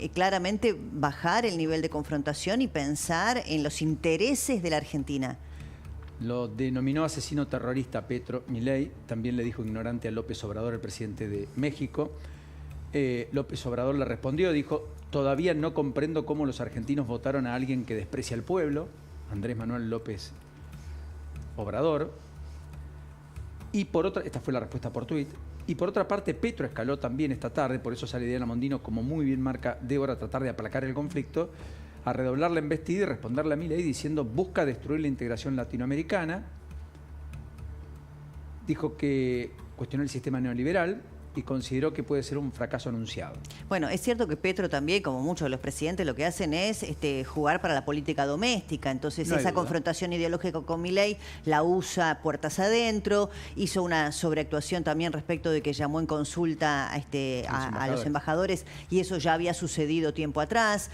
claramente bajar el nivel de confrontación y pensar en los intereses de la Argentina. Lo denominó asesino terrorista Petro Milei, también le dijo ignorante a López Obrador, el presidente de México. López Obrador le respondió, dijo, todavía no comprendo cómo los argentinos votaron a alguien que desprecia al pueblo, Andrés Manuel López Obrador. Y por otra, esta fue la respuesta por tuit. Y por otra parte, Petro escaló también esta tarde, por eso sale Diana Mondino, como muy bien marca Débora, a tratar de aplacar el conflicto, a redoblar la embestida y responderle a Milei diciendo busca destruir la integración latinoamericana. Dijo que cuestionó el sistema neoliberal y consideró que puede ser un fracaso anunciado. Bueno, es cierto que Petro también, como muchos de los presidentes, lo que hacen es jugar para la política doméstica. Entonces No hay esa duda. Confrontación ideológica con Milei la usa puertas adentro. Hizo una sobreactuación también respecto de que llamó en consulta a los embajadores, y eso ya había sucedido tiempo atrás.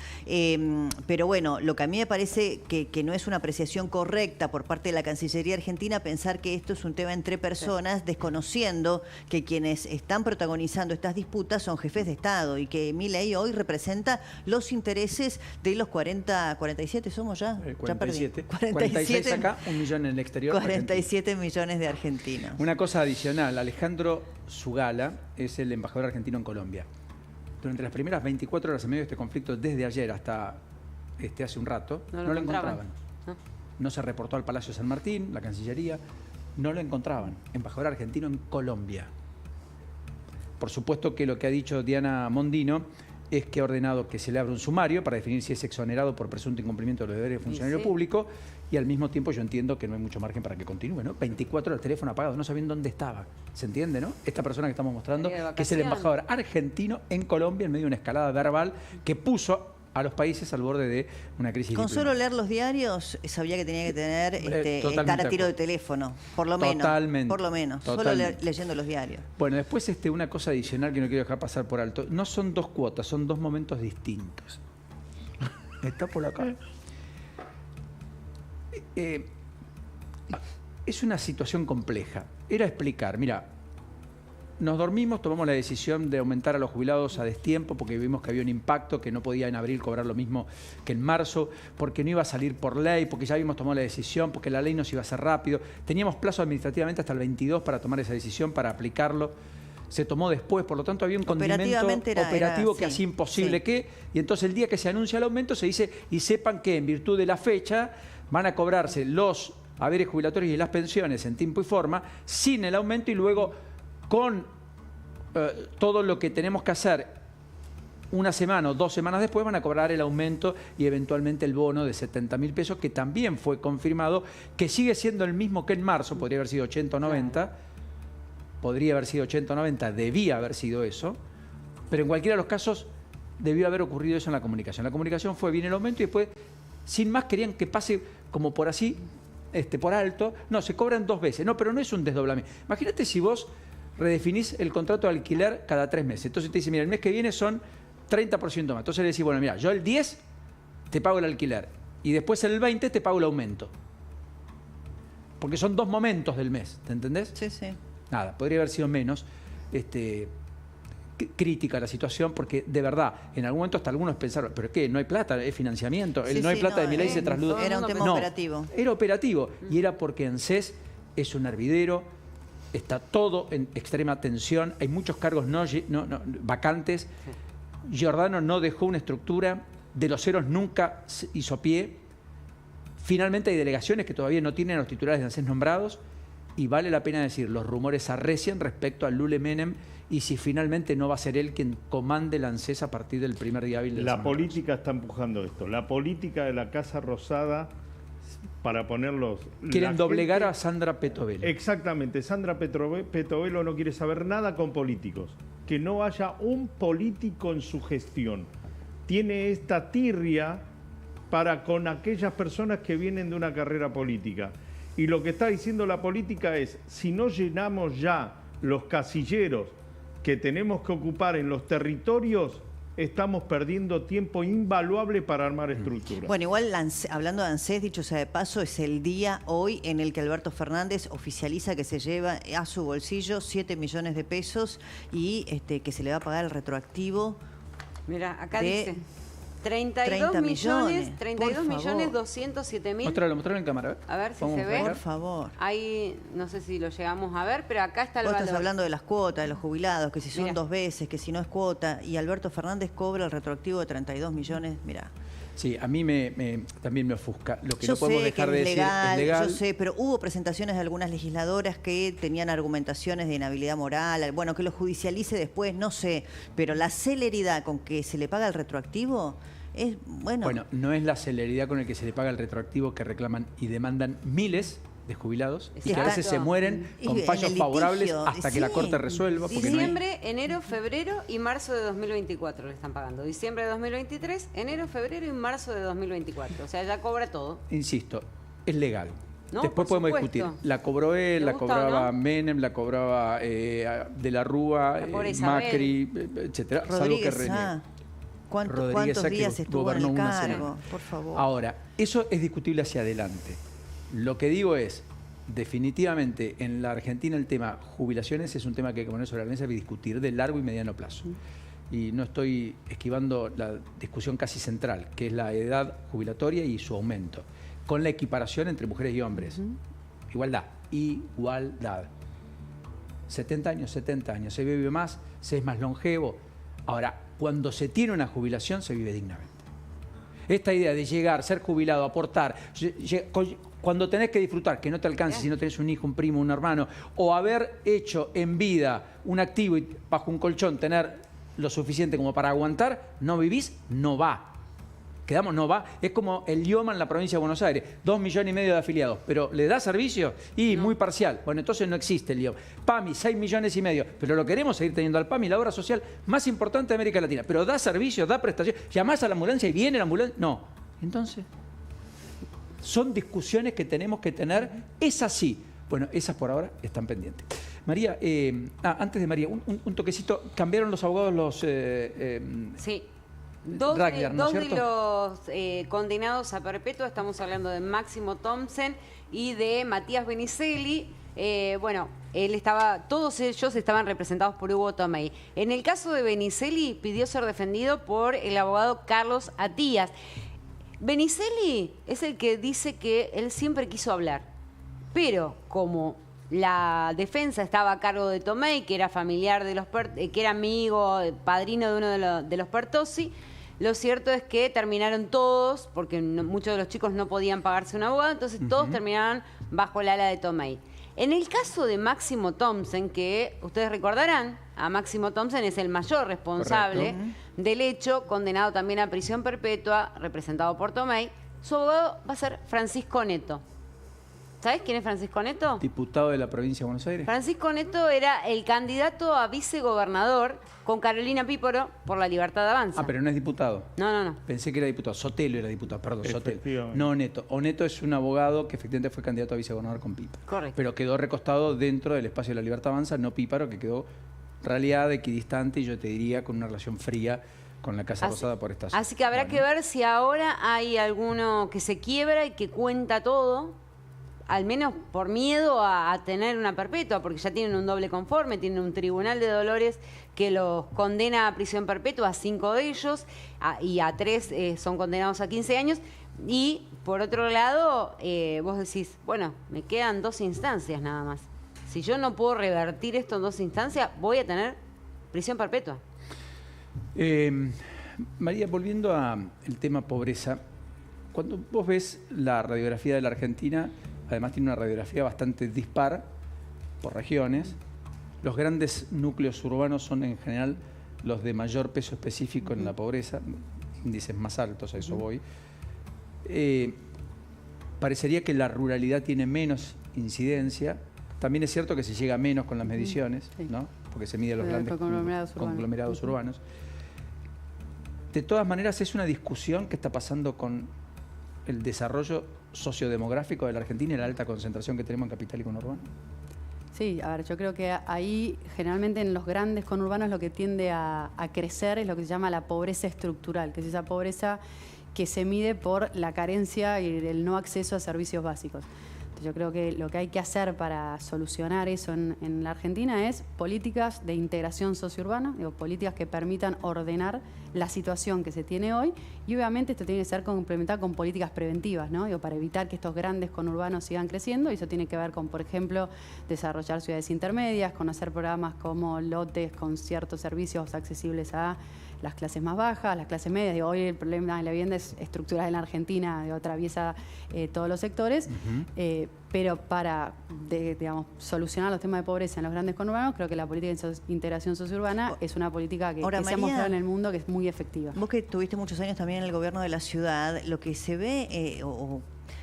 Pero bueno, lo que a mí me parece que no es una apreciación correcta por parte de la Cancillería Argentina pensar que esto es un tema entre personas, desconociendo que quienes están protagonizando estas disputas son jefes de Estado y que Milei hoy representa los intereses de los 47 somos ya. 47. Ya perdí. 46 acá, 1 millón en el exterior. 47 millones de argentinos. Una cosa adicional, Alejandro Zugala es el embajador argentino en Colombia. Durante las primeras 24 horas en medio de este conflicto, desde ayer hasta hace un rato, no lo encontraban. No se reportó al Palacio San Martín, la Cancillería, no lo encontraban. Embajador argentino en Colombia. Por supuesto que lo que ha dicho Diana Mondino es que ha ordenado que se le abra un sumario para definir si es exonerado por presunto incumplimiento de los deberes de funcionario público, y al mismo tiempo yo entiendo que no hay mucho margen para que continúe, ¿no? 24 horas, teléfono apagado, no sabían dónde estaba. ¿Se entiende, no? Esta persona que estamos mostrando, que es el embajador argentino en Colombia, en medio de una escalada verbal que puso a los países al borde de una crisis. Con solo leer los diarios sabía que tenía que tener estar a tiro de teléfono, por lo menos. Totalmente. Por lo menos, solo leyendo los diarios. Bueno, después una cosa adicional que no quiero dejar pasar por alto. No son dos cuotas, son dos momentos distintos. Está por acá. Es una situación compleja. Era explicar, mira, nos dormimos, tomamos la decisión de aumentar a los jubilados a destiempo porque vimos que había un impacto, que no podía en abril cobrar lo mismo que en marzo, porque no iba a salir por ley, porque ya habíamos tomado la decisión, porque la ley nos iba a hacer rápido. Teníamos plazo administrativamente hasta el 22 para tomar esa decisión, para aplicarlo. Se tomó después, por lo tanto había un condimento operativo que hacía imposible y entonces el día que se anuncia el aumento se dice, y sepan que en virtud de la fecha van a cobrarse los haberes jubilatorios y las pensiones en tiempo y forma, sin el aumento, y luego con todo lo que tenemos que hacer una semana o 2 semanas después van a cobrar el aumento y eventualmente el bono de 70.000 pesos, que también fue confirmado, que sigue siendo el mismo que en marzo, podría haber sido 80 o 90, podría haber sido 80 o 90, debía haber sido eso, pero en cualquiera de los casos debió haber ocurrido eso en la comunicación. La comunicación fue bien el aumento y después, sin más, querían que pase como por así, por alto. No, se cobran 2 veces. No, pero no es un desdoblamiento. Imagínate si vos redefinís el contrato de alquiler cada 3 meses. Entonces te dice, mira, el mes que viene son 30% más. Entonces le decís, bueno, mira, yo el 10 te pago el alquiler y después el 20 te pago el aumento. Porque son 2 momentos del mes, ¿te entendés? Sí, sí. Nada, podría haber sido menos crítica la situación, porque de verdad, en algún momento hasta algunos pensaron, ¿pero qué? ¿No hay plata? ¿Es financiamiento? No hay plata de Milei, se trasladó. Era un tema operativo. Era operativo, y era porque ANSES es un hervidero, está todo en extrema tensión, hay muchos cargos vacantes. Giordano no dejó una estructura, de los ceros nunca hizo pie. Finalmente hay delegaciones que todavía no tienen a los titulares de ANSES nombrados, y vale la pena decir, los rumores arrecian respecto a Lule Menem, y si finalmente no va a ser él quien comande la ANSES a partir del primer día hábil de la semana. La política está empujando esto, la política de la Casa Rosada, para ponerlos... Quieren doblegar a Sandra Petovelo. Exactamente, Sandra Petovelo no quiere saber nada con políticos, que no haya un político en su gestión. Tiene esta tirria para con aquellas personas que vienen de una carrera política. Y lo que está diciendo la política es, si no llenamos ya los casilleros que tenemos que ocupar en los territorios, estamos perdiendo tiempo invaluable para armar estructuras. Bueno, igual hablando de ANSES, dicho sea de paso, es el día hoy en el que Alberto Fernández oficializa que se lleva a su bolsillo 7 millones de pesos y que se le va a pagar el retroactivo Mira, acá de dice 32 millones, 207.000. Mostralo en cámara. A ver si Vamos se ve. Por favor. Ahí, no sé si lo llegamos a ver, pero acá está el Vos valor. estás hablando de las cuotas, de los jubilados, que si son Mirá. 2 veces, que si no es cuota. Y Alberto Fernández cobra el retroactivo de 32 millones. Mirá. Sí, a mí también me ofusca. Lo que Yo no podemos sé dejar que de es decir legal, es legal. yo sé, pero hubo presentaciones de algunas legisladoras que tenían argumentaciones de inhabilidad moral, bueno, que lo judicialice después, no sé, pero la celeridad con que se le paga el retroactivo es, bueno... Bueno, no es la celeridad con la que se le paga el retroactivo que reclaman y demandan miles de jubilados y que a Exacto. veces se mueren Y con en fallos el favorables litigio, hasta que la sí. Corte resuelva. Porque no hay- Diciembre, enero, febrero y marzo de 2024 le están pagando. Diciembre de 2023, enero, febrero y marzo de 2024. O sea, ya cobra todo. Insisto, es legal. No, Después por podemos supuesto. discutir. La cobró él, ¿Le la gusta cobraba o no? Menem, la cobraba De la Rúa, La pobre Isabel. Macri, etcétera. Salvo que Rodríguez reniegue. Sá, Rodríguez ¿cuántos Sá, que días estuvo en gobernó el una cargo? semana. Por favor. Ahora, eso es discutible hacia adelante. Lo que digo es, definitivamente en la Argentina el tema jubilaciones es un tema que hay que poner sobre la mesa y discutir de largo y mediano plazo. Y no estoy esquivando la discusión casi central, que es la edad jubilatoria y su aumento, con la equiparación entre mujeres y hombres. Igualdad. 70 años, se vive más, se es más longevo. Ahora, cuando se tiene una jubilación, se vive dignamente. Esta idea de llegar, ser jubilado, aportar, cuando tenés que disfrutar, que no te alcance si no tenés un hijo, un primo, un hermano, o haber hecho en vida un activo y bajo un colchón tener lo suficiente como para aguantar, no vivís, no va. Quedamos, no va. Es como el IOMA en la provincia de Buenos Aires, 2,5 millones de afiliados, pero ¿le da servicio? Y muy parcial. Bueno, entonces no existe el IOMA. PAMI, 6,5 millones, pero lo queremos seguir teniendo al PAMI, la obra social más importante de América Latina. Pero da servicio, da prestación. Llamás a la ambulancia y viene la ambulancia. No. Entonces, son discusiones que tenemos que tener. Es así. Bueno, esas por ahora están pendientes. María, antes de María, un toquecito. Cambiaron los abogados los... Sí. Dos Ragnar, ¿no es de cierto? los condenados a perpetua, estamos hablando de Máximo Thompson y de Matías Benicelli. Todos ellos estaban representados por Hugo Tomei. En el caso de Benicelli, pidió ser defendido por el abogado Carlos Atías. Benicelli es el que dice que él siempre quiso hablar, pero como la defensa estaba a cargo de Tomei, que era familiar de los que era amigo, padrino de uno de los Pertossi, lo cierto es que terminaron todos, porque muchos de los chicos no podían pagarse un abogado, entonces todos terminaron bajo el ala de Tomei. En el caso de Máximo Thompson, que ustedes recordarán, a Máximo Thompson es el mayor responsable del hecho, condenado también a prisión perpetua, representado por Tomei, su abogado va a ser Francisco Neto. ¿Sabés quién es Francisco Neto? Diputado de la provincia de Buenos Aires. Francisco Neto era el candidato a vicegobernador con Carolina Píparo por la Libertad Avanza. Ah, pero no es diputado. No. Pensé que era diputado. Sotelo era diputado, perdón, Sotelo. Efectivamente. No Neto. O Neto es un abogado que efectivamente fue candidato a vicegobernador con Píparo. Correcto. Pero quedó recostado dentro del espacio de la Libertad Avanza, no Píparo, que quedó realidad equidistante y yo te diría con una relación fría con la Casa Rosada por esta zona. Así que habrá que ver si ahora hay alguno que se quiebra y que cuenta todo, al menos por miedo a tener una perpetua, porque ya tienen un doble conforme, tienen un tribunal de Dolores que los condena a prisión perpetua a 5 de ellos y a 3 son condenados a 15 años. Y por otro lado, vos decís, bueno, me quedan 2 instancias nada más. Si yo no puedo revertir esto en 2 instancias, voy a tener prisión perpetua. María, volviendo al tema pobreza, cuando vos ves la radiografía de la Argentina, además tiene una radiografía bastante dispar por regiones. Los grandes núcleos urbanos son en general los de mayor peso específico en la pobreza, índices más altos, a eso voy. Parecería que la ruralidad tiene menos incidencia. También es cierto que se llega menos con las mediciones, ¿no? Porque se mide a los grandes conglomerados urbanos. De todas maneras, es una discusión que está pasando con el desarrollo sociodemográfico de la Argentina y la alta concentración que tenemos en capital y conurbano. Sí, a ver, yo creo que ahí generalmente en los grandes conurbanos lo que tiende a crecer es lo que se llama la pobreza estructural, que es esa pobreza que se mide por la carencia y el no acceso a servicios básicos. Yo creo que lo que hay que hacer para solucionar eso en la Argentina es políticas de integración sociourbana, políticas que permitan ordenar la situación que se tiene hoy, y obviamente esto tiene que ser complementado con políticas preventivas, ¿no? Para evitar que estos grandes conurbanos sigan creciendo, y eso tiene que ver con, por ejemplo, desarrollar ciudades intermedias, con hacer programas como lotes con ciertos servicios accesibles a las clases más bajas, las clases medias. Hoy el problema de la vivienda es estructural en la Argentina, atraviesa todos los sectores, pero para digamos, solucionar los temas de pobreza en los grandes conurbanos, creo que la política de integración sociourbana es una política que se ha mostrado en el mundo que es muy efectiva. Vos que tuviste muchos años también en el gobierno de la ciudad, lo que se ve,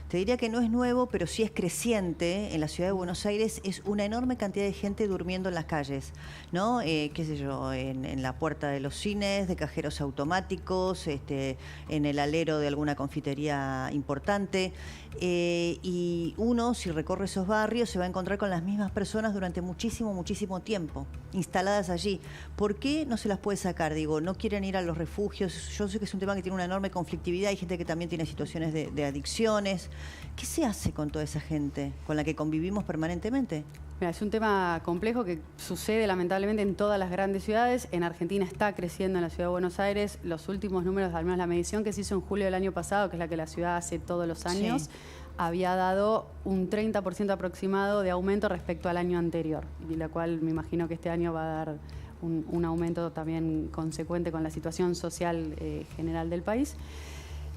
te diría que no es nuevo, pero sí es creciente en la ciudad de Buenos Aires, es una enorme cantidad de gente durmiendo en las calles, ¿no? Qué sé yo, en la puerta de los cines, de cajeros automáticos, en el alero de alguna confitería importante. Y uno, si recorre esos barrios, se va a encontrar con las mismas personas durante muchísimo, muchísimo tiempo, instaladas allí. ¿Por qué no se las puede sacar? Digo, no quieren ir a los refugios. Yo sé que es un tema que tiene una enorme conflictividad, hay gente que también tiene situaciones de adicciones. ¿Qué se hace con toda esa gente con la que convivimos permanentemente? Mira, es un tema complejo que sucede lamentablemente en todas las grandes ciudades. En Argentina está creciendo en la ciudad de Buenos Aires. Los últimos números, al menos la medición que se hizo en julio del año pasado, que es la que la ciudad hace todos los años, sí, había dado un 30% aproximado de aumento respecto al año anterior, y la cual me imagino que este año va a dar un aumento también consecuente con la situación social general del país.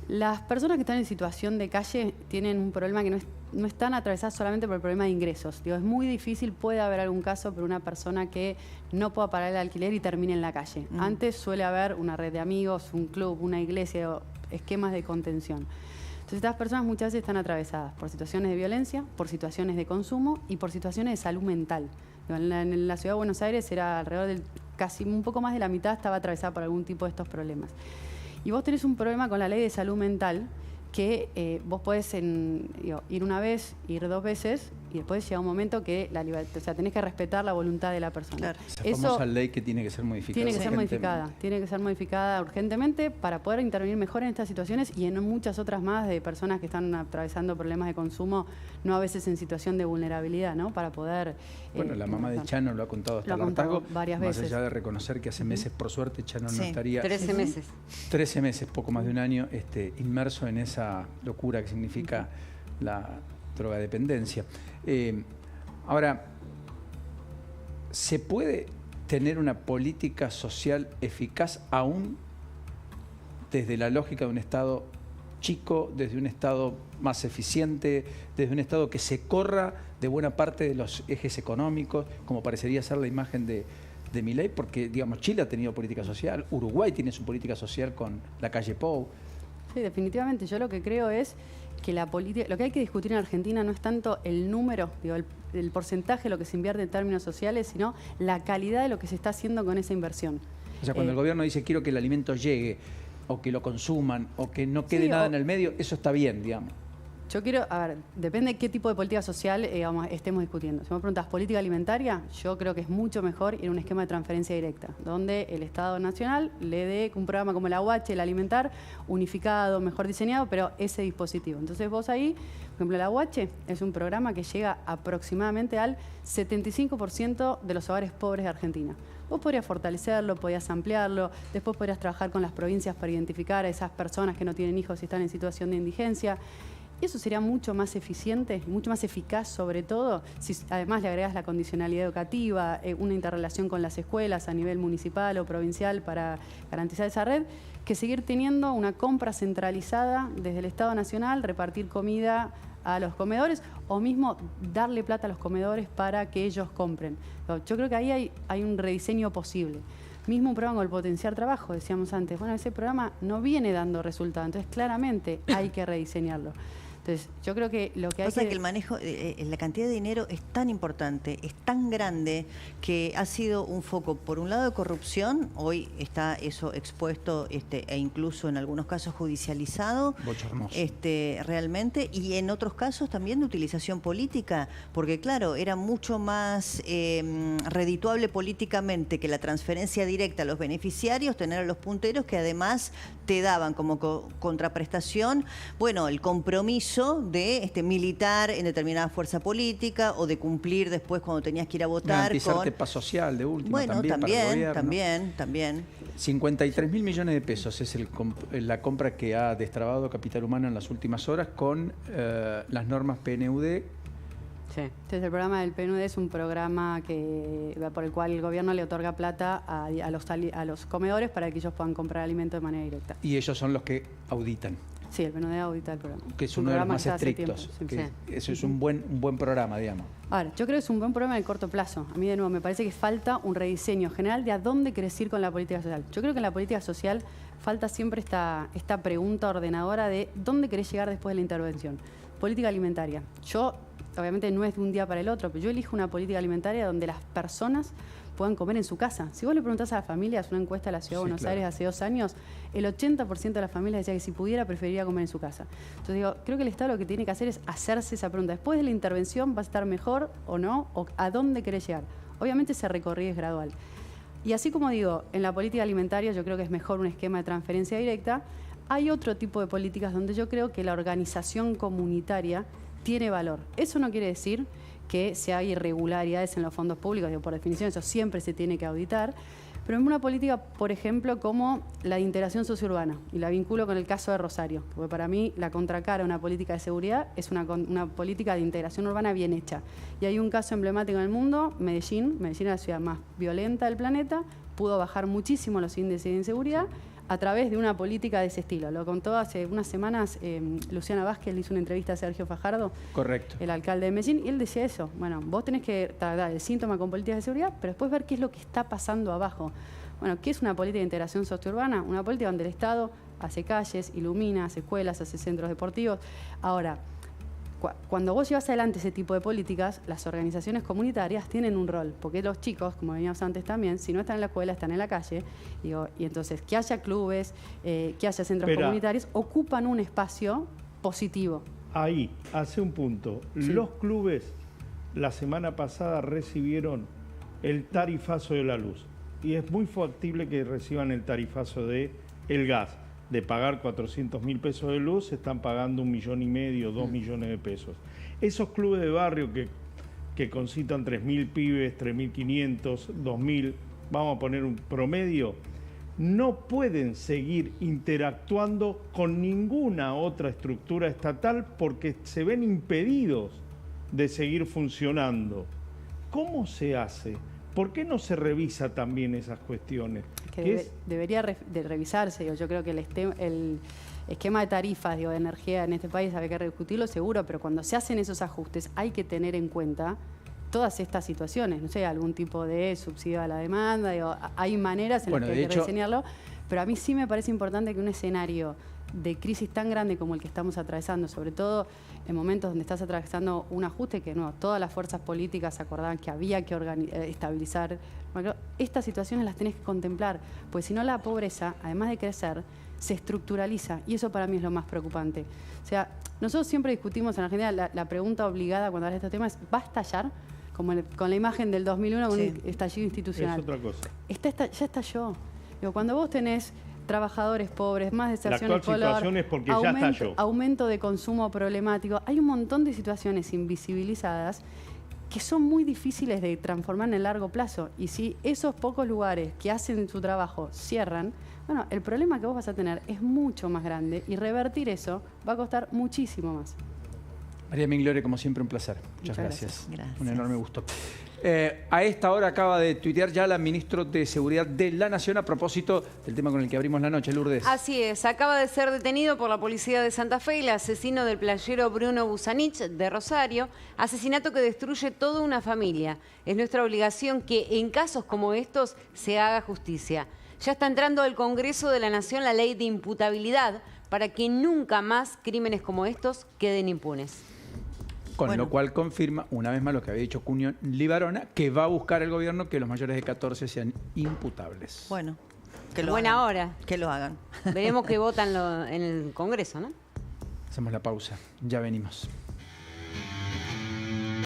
Las personas que están en situación de calle tienen un problema que no están atravesadas solamente por el problema de ingresos. Digo, es muy difícil, puede haber algún caso, pero una persona que no pueda pagar el alquiler y termine en la calle. Antes suele haber una red de amigos, un club, una iglesia, esquemas de contención. Entonces estas personas muchas veces están atravesadas por situaciones de violencia, por situaciones de consumo y por situaciones de salud mental. Digo, en la ciudad de Buenos Aires era alrededor del casi un poco más de la mitad estaba atravesada por algún tipo de estos problemas. Y vos tenés un problema con la ley de salud mental que vos podés ir una vez, ir 2 veces, y después llega un momento que la libertad, o sea, tenés que respetar la voluntad de la persona. Claro. Esa famosa ley que tiene que ser modificada. Tiene que ser modificada urgentemente para poder intervenir mejor en estas situaciones y en muchas otras más de personas que están atravesando problemas de consumo, no a veces en situación de vulnerabilidad, ¿no? Para poder... Bueno, la mamá de Chano lo ha contado hasta el hartazgo, varias veces. Más allá de reconocer que hace meses, por suerte, Chano no estaría... 13 meses. 13 meses, poco más de un año, inmerso en esa locura que significa la drogadependencia. Ahora, ¿se puede tener una política social eficaz aún desde la lógica de un Estado chico, desde un Estado más eficiente, desde un Estado que se corra de buena parte de los ejes económicos, como parecería ser la imagen de Milei? Porque, digamos, Chile ha tenido política social, Uruguay tiene su política social con la calle Pou. Sí, definitivamente. Yo lo que creo es que la política, lo que hay que discutir en Argentina no es tanto el número, digo, el porcentaje de lo que se invierte en términos sociales, sino la calidad de lo que se está haciendo con esa inversión. O sea, cuando el gobierno dice quiero que el alimento llegue, o que lo consuman, o que no quede nada en el medio, eso está bien, digamos. Yo quiero, a ver, depende de qué tipo de política social estemos discutiendo. Si me preguntas política alimentaria, yo creo que es mucho mejor ir a un esquema de transferencia directa, donde el Estado Nacional le dé un programa como la UH, el alimentar, unificado, mejor diseñado, pero ese dispositivo. Entonces vos ahí, por ejemplo, la UH es un programa que llega aproximadamente al 75% de los hogares pobres de Argentina. Vos podrías fortalecerlo, podrías ampliarlo, después podrías trabajar con las provincias para identificar a esas personas que no tienen hijos y están en situación de indigencia. Y eso sería mucho más eficiente, mucho más eficaz sobre todo, si además le agregas la condicionalidad educativa, una interrelación con las escuelas a nivel municipal o provincial para garantizar esa red, que seguir teniendo una compra centralizada desde el Estado Nacional, repartir comida a los comedores o mismo darle plata a los comedores para que ellos compren. Yo creo que ahí hay un rediseño posible. Mismo un programa con el Potenciar Trabajo, decíamos antes. Bueno, ese programa no viene dando resultados, entonces claramente hay que rediseñarlo. Entonces, yo creo que lo que hay que el manejo, la cantidad de dinero es tan importante, es tan grande, que ha sido un foco, por un lado, de corrupción, hoy está eso expuesto e incluso en algunos casos judicializado, realmente, y en otros casos también de utilización política, porque claro, era mucho más redituable políticamente que la transferencia directa a los beneficiarios, tener a los punteros que además te daban como contraprestación, bueno, el compromiso de militar en determinada fuerza política o de cumplir después cuando tenías que ir a votar. Garantizarte paz social de última. Bueno, también para el gobierno. también. 53.000 millones de pesos es la compra que ha destrabado Capital Humano en las últimas horas con las normas PNUD. Sí. Entonces el programa del PNUD es un programa por el cual el gobierno le otorga plata a los comedores para que ellos puedan comprar alimentos de manera directa. Y ellos son los que auditan. Sí, el PNUD audita el programa. Que es uno de los más estrictos. Eso es un buen programa, digamos. Ahora, yo creo que es un buen programa de corto plazo. A mí, de nuevo, me parece que falta un rediseño general de a dónde querés ir con la política social. Yo creo que en la política social falta siempre esta pregunta ordenadora de dónde querés llegar después de la intervención. Política alimentaria. Obviamente no es de un día para el otro, pero yo elijo una política alimentaria donde las personas puedan comer en su casa. Si vos le preguntás a las familias, una encuesta de la Ciudad de Buenos Aires hace 2 años, el 80% de las familias decía que si pudiera preferiría comer en su casa. Entonces digo, creo que el Estado lo que tiene que hacer es hacerse esa pregunta. Después de la intervención, ¿vas a estar mejor o no? ¿O a dónde querés llegar? Obviamente ese recorrido es gradual. Y así como digo, en la política alimentaria yo creo que es mejor un esquema de transferencia directa, hay otro tipo de políticas donde yo creo que la organización comunitaria tiene valor. Eso no quiere decir que si hay irregularidades en los fondos públicos, por definición eso siempre se tiene que auditar, pero en una política, por ejemplo, como la de integración sociourbana, y la vinculo con el caso de Rosario, porque para mí la contracara a una política de seguridad es una política de integración urbana bien hecha. Y hay un caso emblemático en el mundo, Medellín es la ciudad más violenta del planeta, pudo bajar muchísimo los índices de inseguridad, a través de una política de ese estilo. Lo contó hace unas semanas Luciana Vázquez, le hizo una entrevista a Sergio Fajardo, correcto, el alcalde de Medellín, y él decía eso. Bueno, vos tenés que tratar el síntoma con políticas de seguridad, pero después ver qué es lo que está pasando abajo. Bueno, ¿qué es una política de integración sociourbana? Una política donde el Estado hace calles, ilumina, hace escuelas, hace centros deportivos. Ahora, cuando vos llevas adelante ese tipo de políticas, las organizaciones comunitarias tienen un rol, porque los chicos, como veníamos antes también, si no están en la escuela, están en la calle, y entonces que haya clubes, que haya centros comunitarios, ocupan un espacio positivo. Ahí, hace un punto. Sí. Los clubes la semana pasada recibieron el tarifazo de la luz, y es muy factible que reciban el tarifazo de el gas. De pagar 400.000 pesos de luz, están pagando 1,5 millones, 2 millones de pesos. Esos clubes de barrio que concitan 3.000 pibes, 3.500, 2.000, vamos a poner un promedio, no pueden seguir interactuando con ninguna otra estructura estatal porque se ven impedidos de seguir funcionando. ¿Cómo se hace? ¿Por qué no se revisa también esas cuestiones? Debería de revisarse. Yo creo que el esquema de tarifas de energía en este país había que rediscutirlo seguro, pero cuando se hacen esos ajustes hay que tener en cuenta todas estas situaciones. No sé, algún tipo de subsidio a la demanda. Hay maneras en las que hay que rediseñarlo, pero a mí sí me parece importante que un escenario de crisis tan grande como el que estamos atravesando, sobre todo en momentos donde estás atravesando un ajuste que no, todas las fuerzas políticas acordaban que había que estabilizar. Bueno, estas situaciones las tenés que contemplar, pues si no la pobreza, además de crecer, se estructuraliza y eso para mí es lo más preocupante. O sea, nosotros siempre discutimos en Argentina la pregunta obligada cuando hablas de estos temas, ¿va a estallar? Como con la imagen del 2001 con un estallido institucional. Es otra cosa. Ya estalló. Digo, cuando vos tenés trabajadores pobres, más deserción escolar, la actual situación es porque ya estalló. Aumento de consumo problemático. Hay un montón de situaciones invisibilizadas que son muy difíciles de transformar en el largo plazo. Y si esos pocos lugares que hacen su trabajo cierran, bueno, el problema que vos vas a tener es mucho más grande y revertir eso va a costar muchísimo más. María Migliore, como siempre, un placer. Muchas gracias. Gracias. Un enorme gusto. A esta hora acaba de tuitear ya la ministra de Seguridad de la Nación a propósito del tema con el que abrimos la noche, Lourdes. Así es, acaba de ser detenido por la policía de Santa Fe el asesino del playero Bruno Busanich de Rosario, asesinato que destruye toda una familia. Es nuestra obligación que en casos como estos se haga justicia. Ya está entrando al Congreso de la Nación la ley de imputabilidad para que nunca más crímenes como estos queden impunes. Con lo cual confirma, una vez más, lo que había dicho Cunio Libarona, que va a buscar el gobierno que los mayores de 14 sean imputables. Bueno, que lo Buena hagan. hora. Que lo hagan. Veremos que votan en el Congreso, ¿no? Hacemos la pausa. Ya venimos.